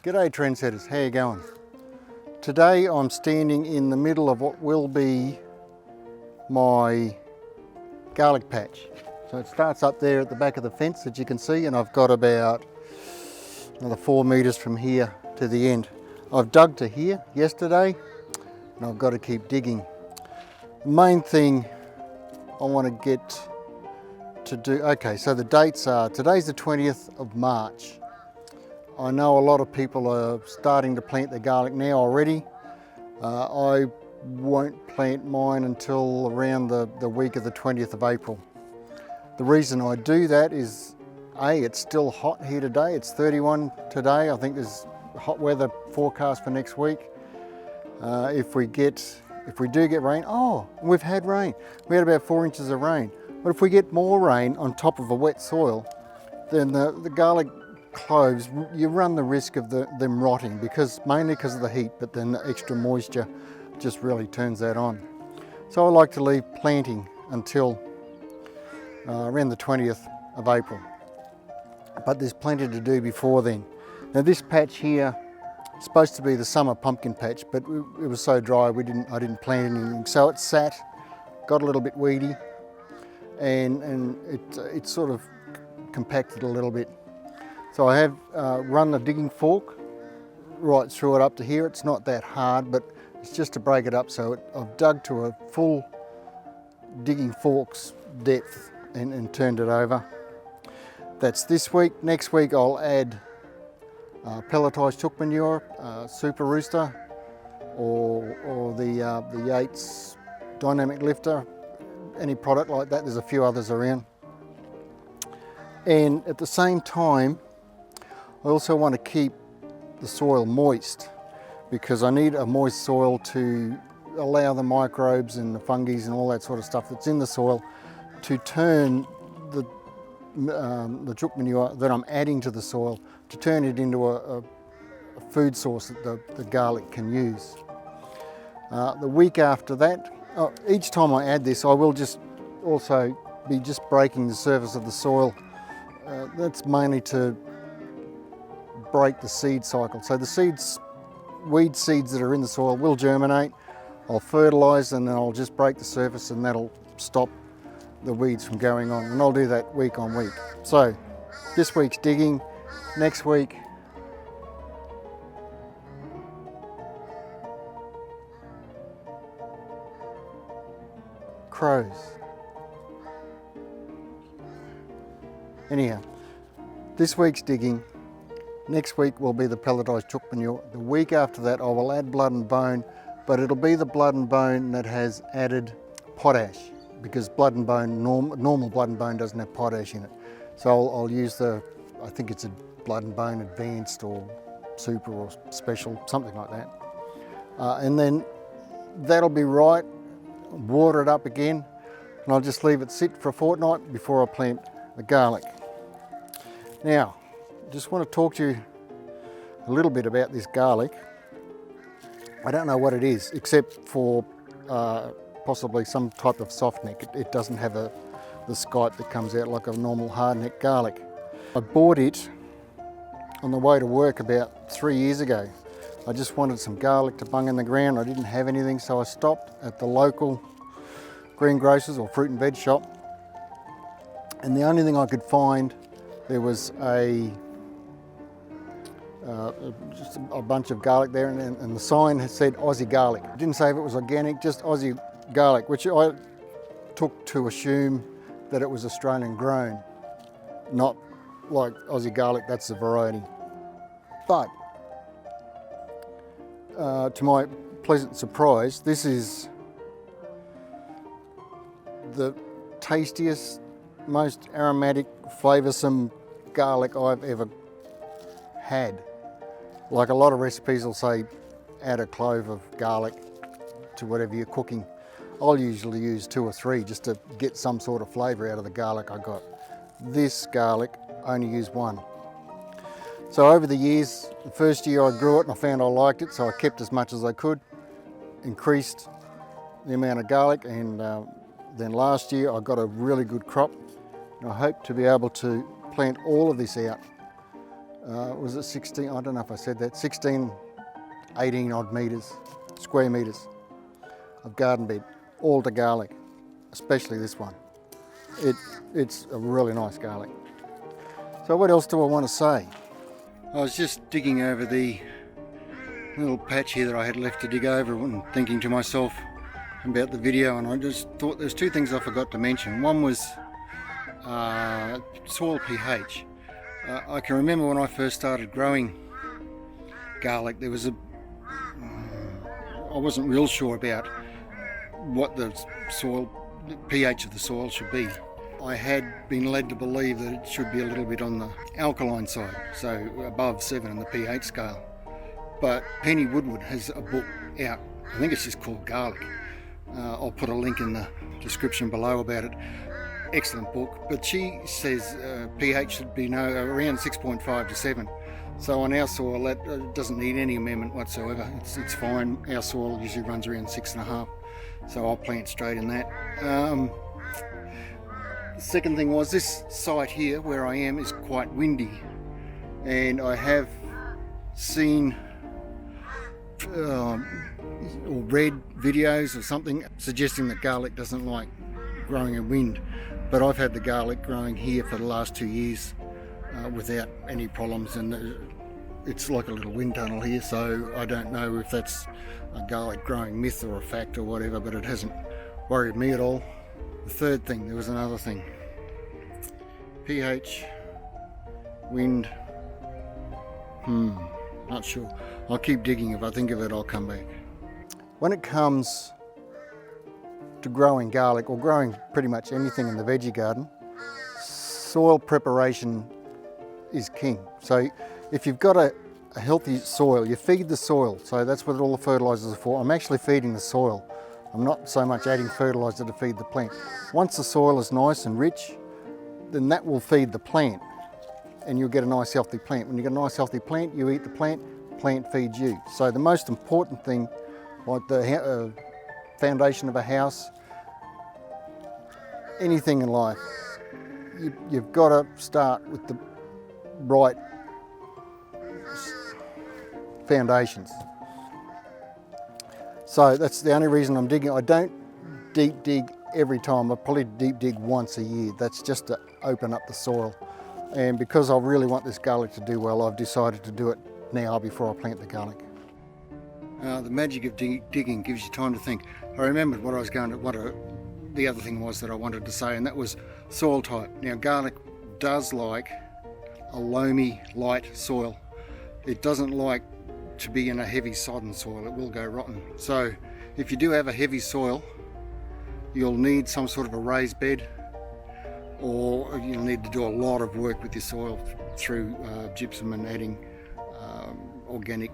G'day trendsetters, how you going? Today I'm standing in the middle of what will be my garlic patch. So it starts up there at the back of the fence that you can see, and I've got about another 4 metres from here to the end. I've dug to here yesterday and I've got to keep digging. The main thing I want to get to do, okay, so the dates are, today's the 20th of March. I know a lot of people are starting to plant their garlic now already. I won't plant mine until around the week of the 20th of April. The reason I do that is, A, it's still hot here today. It's 31 today. I think there's hot weather forecast for next week. If we do get rain, oh, we've had rain. We had about 4 inches of rain. But if we get more rain on top of a wet soil, then the garlic cloves, you run the risk of them rotting, mainly because of the heat, but then the extra moisture just really turns that on. So I like to leave planting until around the 20th of April. But there's plenty to do before then. Now this patch here is supposed to be the summer pumpkin patch, but it was so dry I didn't plant anything. So it sat, got a little bit weedy, and it sort of compacted a little bit. So I have run the digging fork right through it up to here. It's not that hard, but it's just to break it up. So I've dug to a full digging fork's depth and turned it over. That's this week. Next week I'll add pelletised chook manure, Super Rooster, or the Yates Dynamic Lifter, any product like that. There's a few others around. And at the same time, I also want to keep the soil moist, because I need a moist soil to allow the microbes and the fungi and all that sort of stuff that's in the soil to turn the chook manure that I'm adding to the soil, to turn it into a food source that the garlic can use. The week after that, each time I add this, I will just also be just breaking the surface of the soil. That's mainly to break the seed cycle. So the weed seeds that are in the soil will germinate. I'll fertilise and then I'll just break the surface, and that'll stop the weeds from going on. And I'll do that week on week. So this week's digging. Next week, crows. Anyhow, this week's digging. Next week will be the pelletised chook manure. The week after that I will add blood and bone, but it'll be the blood and bone that has added potash, because blood and bone, normal blood and bone doesn't have potash in it. So I'll use I think it's a blood and bone advanced or super or special, something like that. And then that'll be right, water it up again, and I'll just leave it sit for a fortnight before I plant the garlic. Now, just want to talk to you a little bit about this garlic. I don't know what it is, except for possibly some type of soft neck. It doesn't have the skite that comes out like a normal hard neck garlic. I bought it on the way to work about 3 years ago. I just wanted some garlic to bung in the ground. I didn't have anything, so I stopped at the local greengrocers or fruit and veg shop, and the only thing I could find, there was just a bunch of garlic there, and the sign had said Aussie garlic. It didn't say if it was organic, just Aussie garlic, which I took to assume that it was Australian grown, not like Aussie garlic, that's the variety. But to my pleasant surprise, this is the tastiest, most aromatic, flavoursome garlic I've ever had. Like a lot of recipes will say add a clove of garlic to whatever you're cooking. I'll usually use 2 or 3 just to get some sort of flavour out of the garlic I got. This garlic, I only use 1. So over the years, the first year I grew it and I found I liked it, so I kept as much as I could, increased the amount of garlic, and then last year I got a really good crop, and I hope to be able to plant all of this out Was it 16, I don't know if I said that, 16, 18 odd metres, square metres of garden bed, all to garlic, especially this one. It's a really nice garlic. So what else do I want to say? I was just digging over the little patch here that I had left to dig over and thinking to myself about the video, and I just thought there's two things I forgot to mention. One was soil pH. I can remember when I first started growing garlic, there was I wasn't real sure about what the pH of the soil should be. I had been led to believe that it should be a little bit on the alkaline side, so above 7 on the pH scale. But Penny Woodward has a book out, I think it's just called Garlic. I'll put a link in the description below about it. Excellent book, but she says pH should be around 6.5 to 7. So on our soil that doesn't need any amendment whatsoever. It's fine. Our soil usually runs around 6.5, so I'll plant straight in that. The second thing was this site here where I am is quite windy, and I have seen or read videos or something suggesting that garlic doesn't like growing in wind, but I've had the garlic growing here for the last 2 years without any problems, and it's like a little wind tunnel here, so I don't know if that's a garlic growing myth or a fact or whatever, but it hasn't worried me at all. The third thing, there was another thing. pH, wind, not sure. I'll keep digging. If I think of it, I'll come back. When it comes to growing garlic, or growing pretty much anything in the veggie garden, soil preparation is king. So if you've got a healthy soil, you feed the soil. So that's what all the fertilizers are for. I'm actually feeding the soil. I'm not so much adding fertilizer to feed the plant. Once the soil is nice and rich, then that will feed the plant, and you'll get a nice healthy plant. When you get a nice healthy plant, you eat the plant feeds you. So the most important thing, like the foundation of a house, anything in life, you've got to start with the right foundations. So that's the only reason I'm digging. I don't deep dig every time. I probably deep dig once a year. That's just to open up the soil. And because I really want this garlic to do well, I've decided to do it now before I plant the garlic. The magic of digging gives you time to think. I remembered what I was going to, the other thing was that I wanted to say, and that was soil type. Now garlic does like a loamy, light soil. It doesn't like to be in a heavy sodden soil. It will go rotten. So if you do have a heavy soil, you'll need some sort of a raised bed, or you'll need to do a lot of work with your soil through gypsum and adding organic,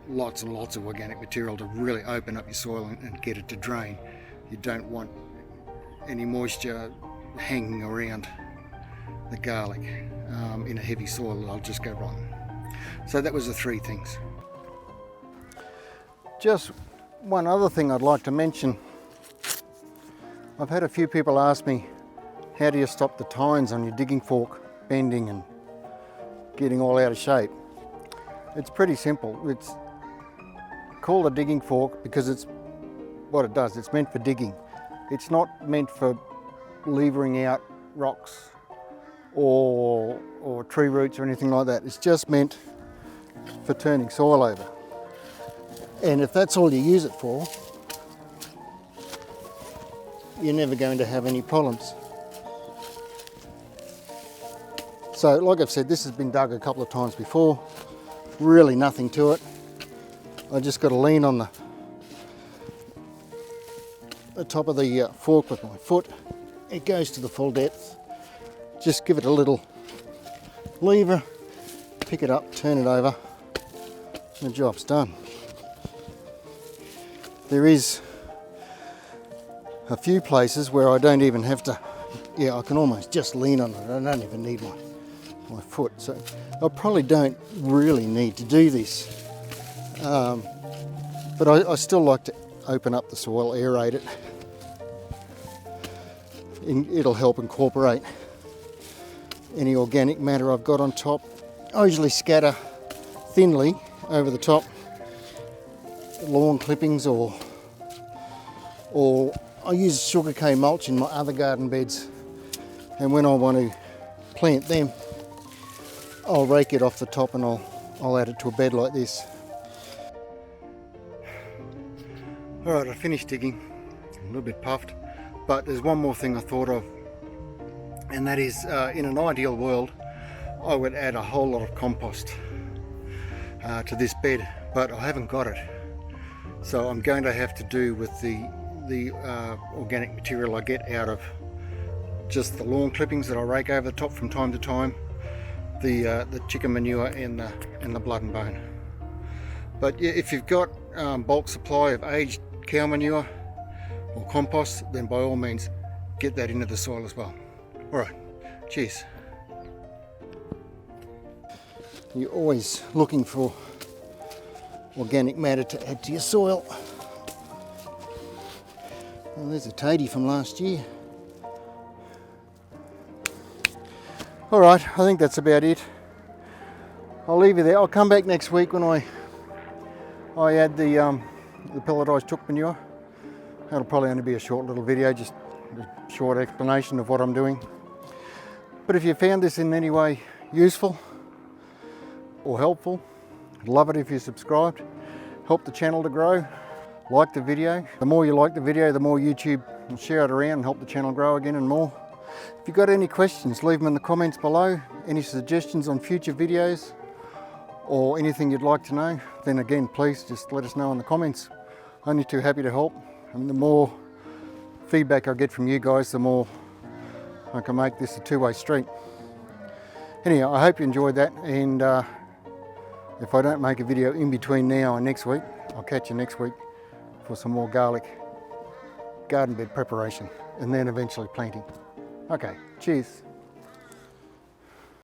lots and lots of organic material to really open up your soil and get it to drain. You don't want any moisture hanging around the garlic in a heavy soil. It'll just go rotten. So that was the three things. Just one other thing I'd like to mention. I've had a few people ask me, how do you stop the tines on your digging fork bending and getting all out of shape? It's pretty simple. It's called a digging fork because it's what it does. It's meant for digging. It's not meant for levering out rocks or tree roots or anything like that. It's just meant for turning soil over. And if that's all you use it for, you're never going to have any problems. So like I've said, this has been dug a couple of times before. Really nothing to it. I just got to lean on the top of the fork with my foot. It goes to the full depth. Just give it a little lever, pick it up, turn it over, and the job's done. There is a few places where I don't even have to, I can almost just lean on it. I don't even need my foot. So I probably don't really need to do this. But I still like to open up the soil, aerate it. It'll help incorporate any organic matter I've got on top. I usually scatter thinly over the top lawn clippings, or I use sugarcane mulch in my other garden beds, and when I want to plant them, I'll rake it off the top and I'll add it to a bed like this. Alright, I finished digging. A little bit puffed, but there's one more thing I thought of, and that is in an ideal world I would add a whole lot of compost to this bed, but I haven't got it, so I'm going to have to do with the organic material I get out of just the lawn clippings that I rake over the top from time to time, the chicken manure and the blood and bone. But yeah, if you've got bulk supply of aged cow manure or compost, then by all means get that into the soil as well. Alright, cheers. You're always looking for organic matter to add to your soil. Well, there's a tatey from last year. Alright, I think that's about it. I'll leave you there. I'll come back next week when I add the pelletised chook manure. That'll probably only be a short little video, just a short explanation of what I'm doing. But if you found this in any way useful or helpful, I'd love it if you subscribed. Help the channel to grow. Like the video. The more you like the video, the more YouTube will share it around and help the channel grow again and more. If you've got any questions, leave them in the comments below. Any suggestions on future videos or anything you'd like to know, then again, please just let us know in the comments. Only too happy to help. And the more feedback I get from you guys, the more I can make this a two-way street. Anyhow, I hope you enjoyed that, and if I don't make a video in between now and next week, I'll catch you next week for some more garlic garden bed preparation and then eventually planting. Okay, cheers.